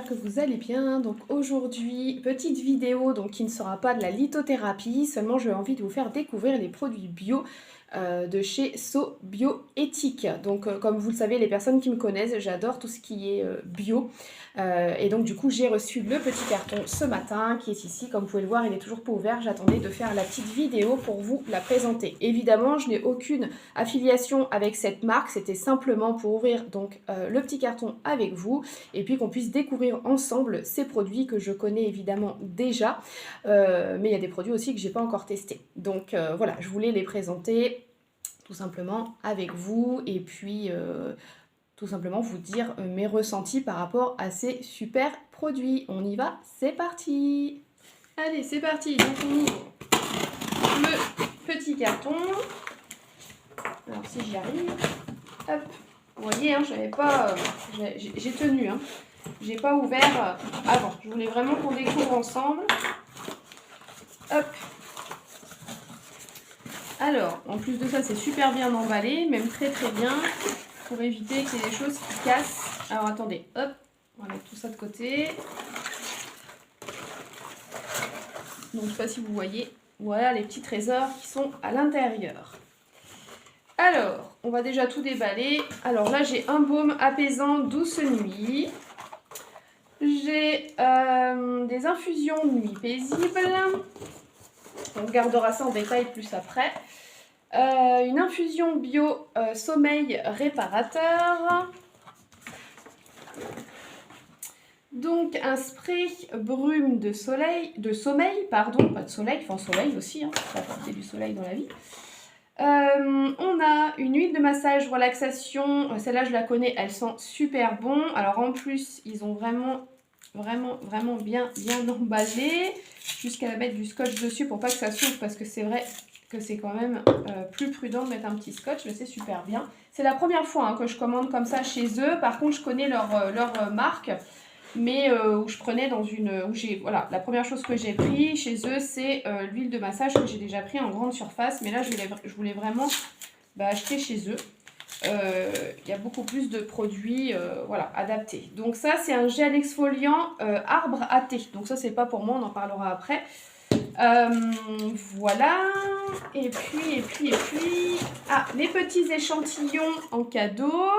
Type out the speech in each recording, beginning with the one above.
j'espère que vous allez bien. Donc aujourd'hui, petite vidéo donc, qui ne sera pas de la lithothérapie, seulement j'ai envie de vous faire découvrir les produits bio de chez So Bioéthique. Donc comme vous le savez, les personnes qui me connaissent, j'adore tout ce qui est bio. Et donc du coup, j'ai reçu le petit carton ce matin qui est ici. Comme vous pouvez le voir, il est toujours pas ouvert. J'attendais de faire la petite vidéo pour vous la présenter. Évidemment, je n'ai aucune affiliation avec cette marque. C'était simplement pour ouvrir donc le petit carton avec vous et puis qu'on puisse découvrir ensemble ces produits que je connais évidemment déjà. Mais il y a des produits aussi que j'ai pas encore testés. Donc voilà, je voulais les présenter tout simplement avec vous et puis tout simplement vous dire mes ressentis par rapport à ces super produits. On y va, c'est parti. Allez, c'est parti. Donc on ouvre le petit carton. Alors si j'y arrive, hop. Vous voyez, hein, j'avais pas, j'ai tenu, hein. J'ai pas ouvert avant. Je voulais vraiment qu'on découvre ensemble. Hop. Alors, en plus de ça, c'est super bien emballé, même très très bien, pour éviter qu'il y ait des choses qui cassent. Alors attendez, hop, on va mettre tout ça de côté. Donc je sais pas si vous voyez, voilà les petits trésors qui sont à l'intérieur. Alors, on va déjà tout déballer. Alors là, j'ai un baume apaisant douce nuit. J'ai des infusions nuit paisible. On regardera ça en détail plus après. Une infusion bio sommeil réparateur. Donc un spray brume de sommeil, pardon, pas de soleil, enfin soleil aussi, hein, ça va apporter du soleil dans la vie. On a une huile de massage relaxation, celle-là je la connais, elle sent super bon. Alors en plus, ils ont vraiment bien emballé, jusqu'à la mettre du scotch dessus pour pas que ça s'ouvre, parce que c'est vrai que c'est quand même plus prudent de mettre un petit scotch, mais c'est super bien. C'est la première fois hein, que je commande comme ça chez eux. Par contre, je connais leur marque, mais où je prenais dans une... voilà, la première chose que j'ai pris chez eux, c'est l'huile de massage que j'ai déjà pris en grande surface. Mais là, je voulais vraiment acheter chez eux. Il y a beaucoup plus de produits voilà, adaptés. Donc ça, c'est un gel exfoliant arbre à thé. Donc ça, c'est pas pour moi, on en parlera après. Voilà. Et puis... Ah, les petits échantillons en cadeau.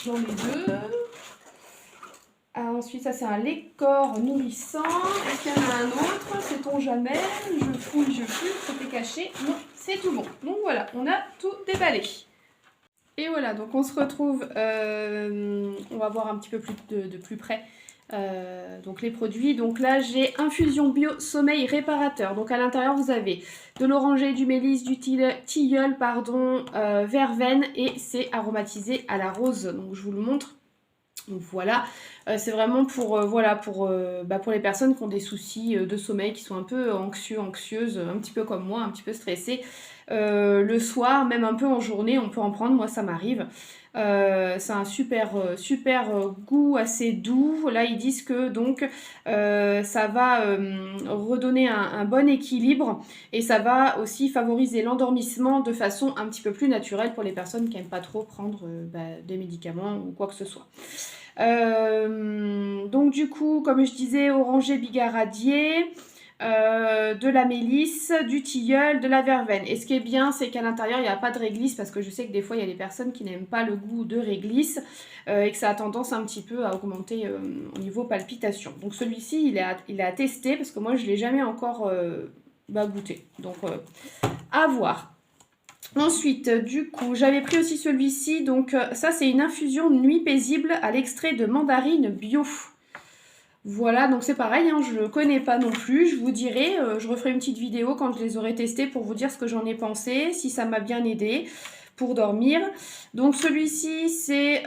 J'en ai deux. Ensuite, ça c'est un lait corps nourrissant. Est-ce qu'il y en a un autre? Sait-on jamais? Je fouille, c'était caché. Non, c'est tout bon. Donc voilà, on a tout déballé. Et voilà, donc on se retrouve, on va voir un petit peu plus de plus près donc les produits. Donc là, j'ai infusion bio sommeil réparateur. Donc à l'intérieur, vous avez de l'oranger, du mélisse, du tilleul, pardon, verveine et c'est aromatisé à la rose. Donc je vous le montre. Donc voilà, c'est vraiment pour, pour les personnes qui ont des soucis de sommeil, qui sont un peu anxieuses, un petit peu comme moi, un petit peu stressées. Le soir, même un peu en journée, on peut en prendre, moi ça m'arrive. C'est un super goût assez doux. Là, ils disent que donc ça va redonner un bon équilibre et ça va aussi favoriser l'endormissement de façon un petit peu plus naturelle pour les personnes qui n'aiment pas trop prendre des médicaments ou quoi que ce soit. Donc du coup, comme je disais, oranger bigaradier, de la mélisse, du tilleul, de la verveine. Et ce qui est bien, c'est qu'à l'intérieur, il n'y a pas de réglisse, parce que je sais que des fois, il y a des personnes qui n'aiment pas le goût de réglisse et que ça a tendance un petit peu à augmenter au niveau palpitation. Donc celui-ci, il est à tester, parce que moi, je ne l'ai jamais encore goûté. Donc à voir. Ensuite, du coup, j'avais pris aussi celui-ci. Donc, ça, c'est une infusion nuit paisible à l'extrait de mandarine bio. Voilà, donc c'est pareil, hein, je ne connais pas non plus. Je vous dirai, je referai une petite vidéo quand je les aurai testés pour vous dire ce que j'en ai pensé, si ça m'a bien aidé pour dormir. Donc celui-ci, c'est...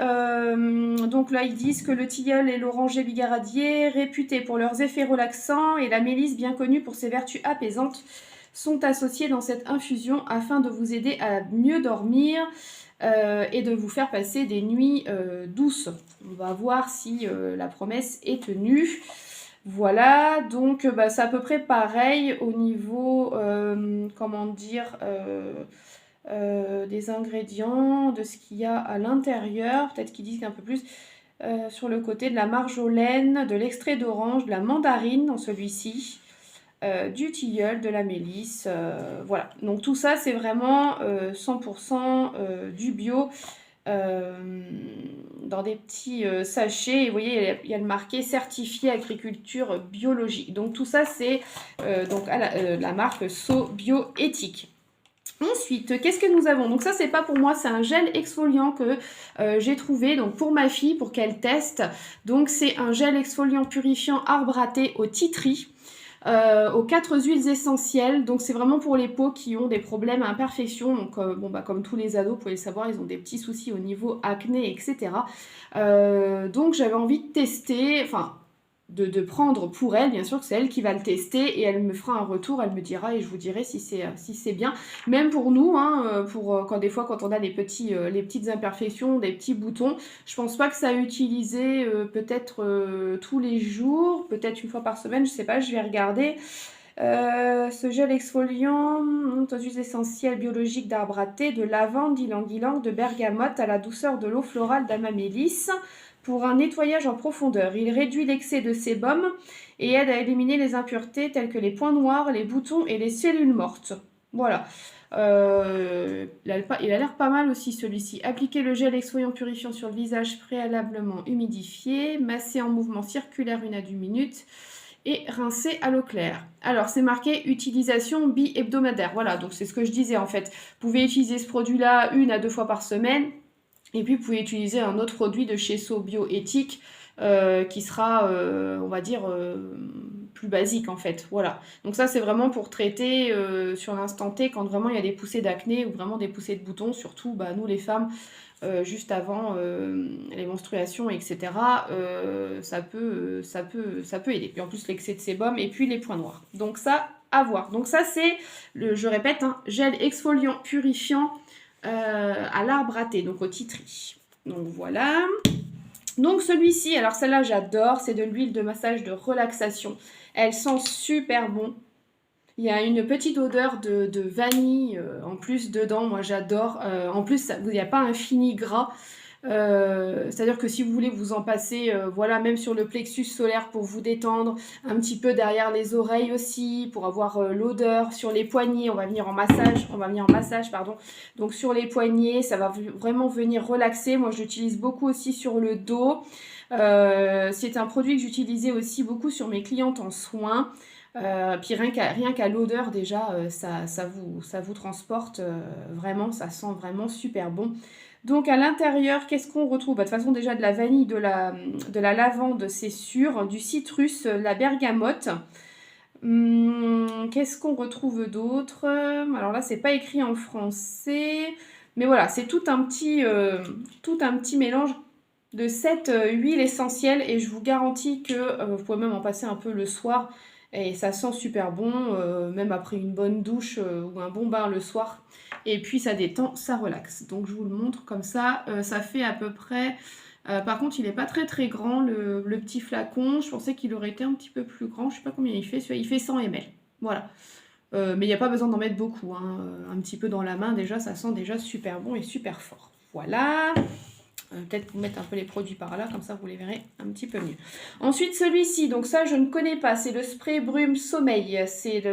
donc là, ils disent que le tilleul et l'oranger bigaradier, réputés pour leurs effets relaxants, et la mélisse, bien connue pour ses vertus apaisantes, sont associés dans cette infusion afin de vous aider à mieux dormir et de vous faire passer des nuits douces. On va voir si la promesse est tenue. Voilà, donc c'est à peu près pareil au niveau, comment dire, des ingrédients, de ce qu'il y a à l'intérieur. Peut-être qu'ils disent un peu plus. Sur le côté de la marjolaine, de l'extrait d'orange, de la mandarine dans celui-ci, du tilleul, de la mélisse, voilà. Donc tout ça, c'est vraiment 100% du bio dans des petits sachets. Et vous voyez, il y a le marqué certifié agriculture biologique. Donc tout ça, c'est donc à la marque So Bioéthique. Ensuite, qu'est-ce que nous avons? Donc ça, c'est pas pour moi, c'est un gel exfoliant que j'ai trouvé donc pour ma fille, pour qu'elle teste. Donc c'est un gel exfoliant purifiant arbre à thé au tea tree. Aux 4 huiles essentielles, donc c'est vraiment pour les peaux qui ont des problèmes à imperfection, donc bon, bah, comme tous les ados, vous pouvez le savoir, ils ont des petits soucis au niveau acné, etc. Donc j'avais envie de tester, enfin de prendre pour elle, bien sûr que c'est elle qui va le tester et elle me fera un retour, elle me dira et je vous dirai si c'est bien. Même pour nous, hein, quand des fois quand on a les petites imperfections, des petits boutons, je pense pas que ça a utilisé peut-être tous les jours, peut-être une fois par semaine, je sais pas, je vais regarder. Ce gel exfoliant, aux huiles essentielles biologiques d'arbre à thé, de lavande, d'ylang-ylang, de bergamote à la douceur de l'eau florale d'amamélis pour un nettoyage en profondeur. Il réduit l'excès de sébum et aide à éliminer les impuretés telles que les points noirs, les boutons et les cellules mortes. Voilà. Il a l'air pas mal aussi celui-ci. Appliquez le gel exfoliant purifiant sur le visage préalablement humidifié, masser en mouvement circulaire 1 à 2 minutes et rincer à l'eau claire. Alors, c'est marqué utilisation bi-hebdomadaire. Voilà, donc c'est ce que je disais en fait. Vous pouvez utiliser ce produit-là 1 à 2 fois par semaine. Et puis, vous pouvez utiliser un autre produit de chez So Bioéthique qui sera, on va dire, plus basique en fait. Voilà. Donc ça, c'est vraiment pour traiter sur l'instant T quand vraiment il y a des poussées d'acné ou vraiment des poussées de boutons. Surtout, bah, nous les femmes, juste avant les menstruations, etc. Ça peut aider. Puis en plus, l'excès de sébum et puis les points noirs. Donc ça, à voir. Donc ça, c'est, je répète, hein, gel exfoliant purifiant à l'arbre à thé, donc au tea tree. Donc voilà. Donc celui-ci, alors celle-là j'adore, c'est de l'huile de massage de relaxation. Elle sent super bon. Il y a une petite odeur de vanille en plus dedans, moi j'adore. En plus, il n'y a pas un fini gras. C'est-à-dire que si vous voulez vous en passer, voilà, même sur le plexus solaire pour vous détendre, un petit peu derrière les oreilles aussi, pour avoir l'odeur, sur les poignets, on va venir en massage, pardon. Donc sur les poignets, ça va vraiment venir relaxer. Moi, je l'utilise beaucoup aussi sur le dos. C'est un produit que j'utilisais aussi beaucoup sur mes clientes en soins. Puis rien qu'à l'odeur déjà, ça vous transporte vraiment, ça sent vraiment super bon. Donc à l'intérieur, qu'est-ce qu'on retrouve? Bah, de toute façon déjà de la vanille, de la lavande, c'est sûr, du citrus, la bergamote. Qu'est-ce qu'on retrouve d'autre? Alors là, c'est pas écrit en français, mais voilà, c'est tout un petit mélange de 7 huiles essentielles et je vous garantis que vous pouvez même en passer un peu le soir et ça sent super bon, même après une bonne douche ou un bon bain le soir. Et puis ça détend, ça relaxe. Donc je vous le montre comme ça. Ça fait à peu près... par contre, il n'est pas très très grand le petit flacon. Je pensais qu'il aurait été un petit peu plus grand. Je ne sais pas combien il fait. Il fait 100 ml. Voilà. Mais il n'y a pas besoin d'en mettre beaucoup, hein. Un petit peu dans la main déjà, ça sent déjà super bon et super fort. Voilà. Peut-être vous mettre un peu les produits par là, comme ça vous les verrez un petit peu mieux. Ensuite celui-ci, donc ça je ne connais pas, c'est le spray brume sommeil. C'est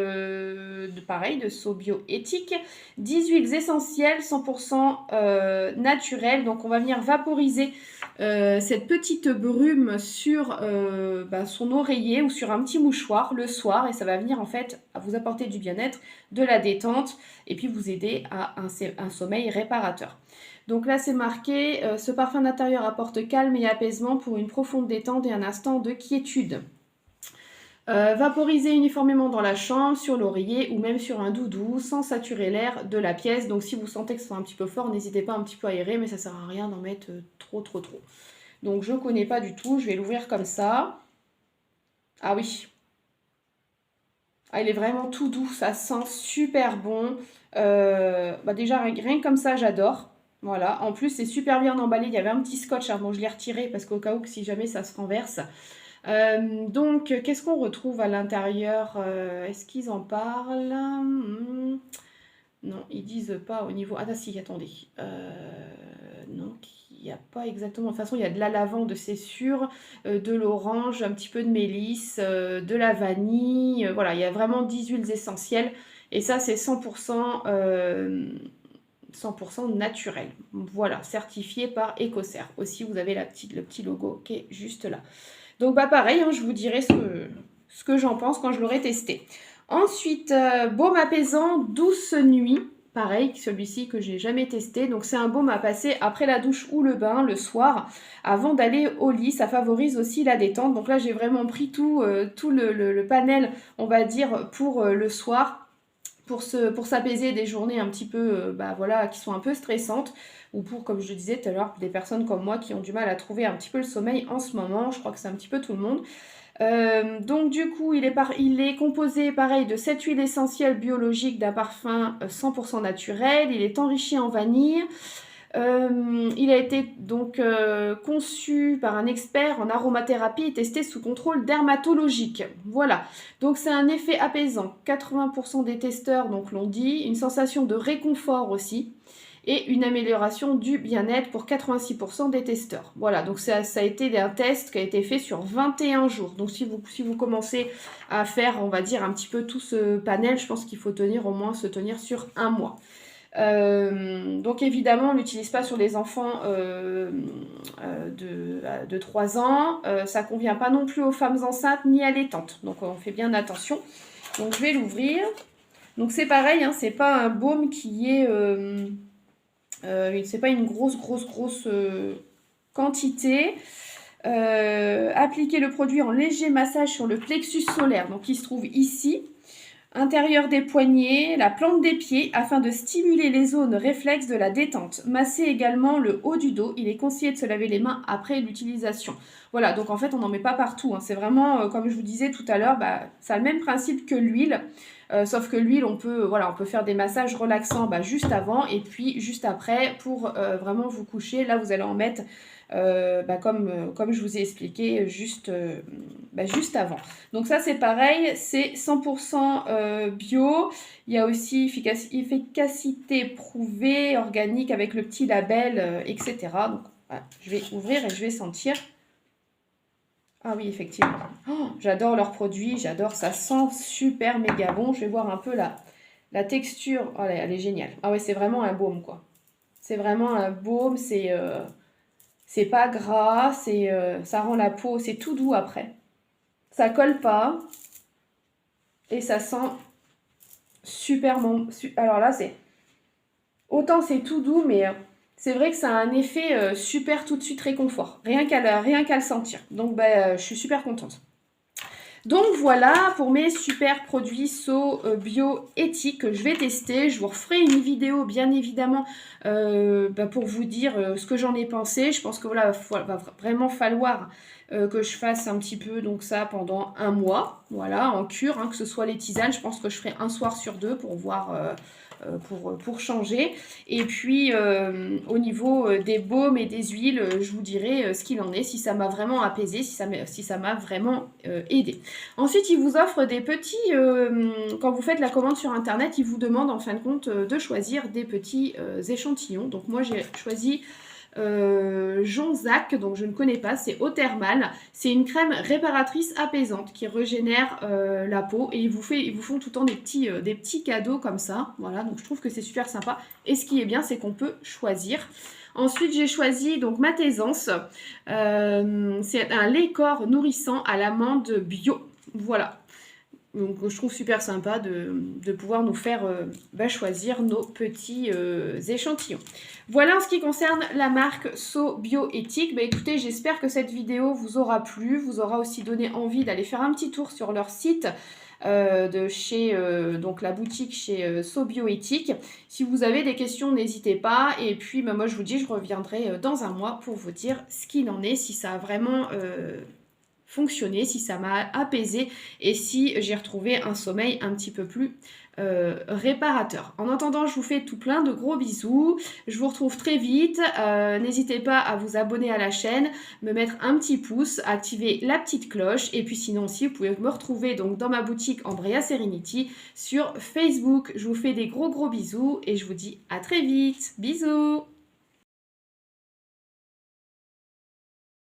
pareil, de So Bioéthique. 10 huiles essentielles, 100% naturelles. Donc on va venir vaporiser cette petite brume sur son oreiller ou sur un petit mouchoir le soir. Et ça va venir en fait à vous apporter du bien-être, de la détente et puis vous aider à un sommeil réparateur. Donc là, c'est marqué « Ce parfum d'intérieur apporte calme et apaisement pour une profonde détente et un instant de quiétude. Vaporiser uniformément dans la chambre, sur l'oreiller ou même sur un doudou sans saturer l'air de la pièce. Donc si vous sentez que c'est un petit peu fort, n'hésitez pas un petit peu à aérer, mais ça sert à rien d'en mettre trop. Donc je ne connais pas du tout, je vais l'ouvrir comme ça. Ah oui. Ah, il est vraiment tout doux, ça sent super bon. Déjà, rien que comme ça, j'adore. Voilà, en plus c'est super bien emballé, il y avait un petit scotch, bon je l'ai retiré parce qu'au cas où si jamais ça se renverse. Donc qu'est-ce qu'on retrouve à l'intérieur? Est-ce qu'ils en parlent? Non, ils disent pas au niveau... Ah si, attendez. Non, il n'y a pas exactement... De toute façon, il y a de la lavande, c'est sûr, de l'orange, un petit peu de mélisse, de la vanille. Voilà, il y a vraiment 10 huiles essentielles. Et ça, c'est 100%, 100% naturel. Voilà, certifié par Ecocer. Aussi, vous avez le petit logo qui est juste là. Donc, bah pareil, hein, je vous dirai ce que j'en pense quand je l'aurai testé. Ensuite, baume apaisant douce nuit. Pareil, celui-ci que j'ai jamais testé. Donc, c'est un baume à passer après la douche ou le bain, le soir, avant d'aller au lit. Ça favorise aussi la détente. Donc là, j'ai vraiment pris tout le panel, on va dire, pour le soir. Pour s'apaiser des journées un petit peu, bah voilà, qui sont un peu stressantes, ou pour, comme je le disais tout à l'heure, des personnes comme moi qui ont du mal à trouver un petit peu le sommeil en ce moment. Je crois que c'est un petit peu tout le monde. Donc du coup, il est composé, pareil, de 7 huiles essentielles biologiques d'un parfum 100% naturel. Il est enrichi en vanille. Il a été donc conçu par un expert en aromathérapie et testé sous contrôle dermatologique. Voilà, donc c'est un effet apaisant. 80% des testeurs donc l'ont dit, une sensation de réconfort aussi et une amélioration du bien-être pour 86% des testeurs. Voilà, donc ça a été un test qui a été fait sur 21 jours. Donc si vous commencez à faire, on va dire, un petit peu tout ce panel, je pense qu'il faut au moins se tenir sur un mois. Donc évidemment, on n'utilise pas sur les enfants de 3 ans. Ça ne convient pas non plus aux femmes enceintes ni allaitantes. Donc on fait bien attention. Donc je vais l'ouvrir. Donc c'est pareil, hein, c'est pas un baume qui est... c'est pas une grosse quantité. Appliquer le produit en léger massage sur le plexus solaire. Donc il se trouve ici. Intérieur des poignets, la plante des pieds, afin de stimuler les zones réflexes de la détente. Masser également le haut du dos. Il est conseillé de se laver les mains après l'utilisation. Voilà, donc en fait, on n'en met pas partout. Hein. C'est vraiment, comme je vous disais tout à l'heure, ça a le même principe que l'huile. Sauf que l'huile, on peut faire des massages relaxants juste avant et puis juste après pour vraiment vous coucher. Là, vous allez en mettre... comme je vous ai expliqué juste avant. Donc ça c'est pareil, c'est 100% bio. Il y a aussi efficacité prouvée, organique avec le petit label, etc. Donc voilà, je vais ouvrir et je vais sentir. Ah oui, effectivement. Oh, j'adore leurs produits, j'adore, ça sent super méga bon. Je vais voir un peu la texture. Oh, elle est géniale. Ah ouais, c'est vraiment un baume quoi. C'est vraiment un baume, c'est pas gras, ça rend la peau, c'est tout doux après. Ça colle pas. Et ça sent super bon. Alors là, autant c'est tout doux, mais c'est vrai que ça a un effet super tout de suite réconfort. Rien qu'à le sentir. Donc je suis super contente. Donc voilà pour mes super produits bio éthiques que je vais tester. Je vous referai une vidéo bien évidemment pour vous dire ce que j'en ai pensé. Je pense que voilà, va vraiment falloir que je fasse un petit peu donc ça pendant un mois. Voilà, en cure, hein, que ce soit les tisanes. Je pense que je ferai un soir sur 2 pour voir... pour changer. Et puis au niveau des baumes et des huiles, je vous dirai ce qu'il en est, si ça m'a vraiment apaisé, si ça m'a vraiment aidé. Ensuite, ils vous offrent des petits, quand vous faites la commande sur internet, ils vous demandent en fin de compte de choisir des petits échantillons. Donc moi j'ai choisi Jonzac, donc je ne connais pas, c'est eau thermale, c'est une crème réparatrice apaisante qui régénère la peau et ils vous font tout le temps des petits cadeaux comme ça, voilà, donc je trouve que c'est super sympa et ce qui est bien c'est qu'on peut choisir. Ensuite j'ai choisi donc Matésence, c'est un lait corps nourrissant à l'amande bio, voilà. Donc je trouve super sympa de pouvoir nous faire choisir nos petits échantillons. Voilà en ce qui concerne la marque So Bioéthique. Écoutez, j'espère que cette vidéo vous aura plu, vous aura aussi donné envie d'aller faire un petit tour sur leur site de chez donc la boutique chez So Bioéthique. Si vous avez des questions, n'hésitez pas. Et puis moi je vous dis, je reviendrai dans un mois pour vous dire ce qu'il en est, si ça a vraiment... fonctionner, si ça m'a apaisé et si j'ai retrouvé un sommeil un petit peu plus réparateur. En attendant, je vous fais tout plein de gros bisous. Je vous retrouve très vite. N'hésitez pas à vous abonner à la chaîne, me mettre un petit pouce, activer la petite cloche et puis sinon aussi, vous pouvez me retrouver donc dans ma boutique Ambrea Serenity sur Facebook. Je vous fais des gros bisous et je vous dis à très vite. Bisous!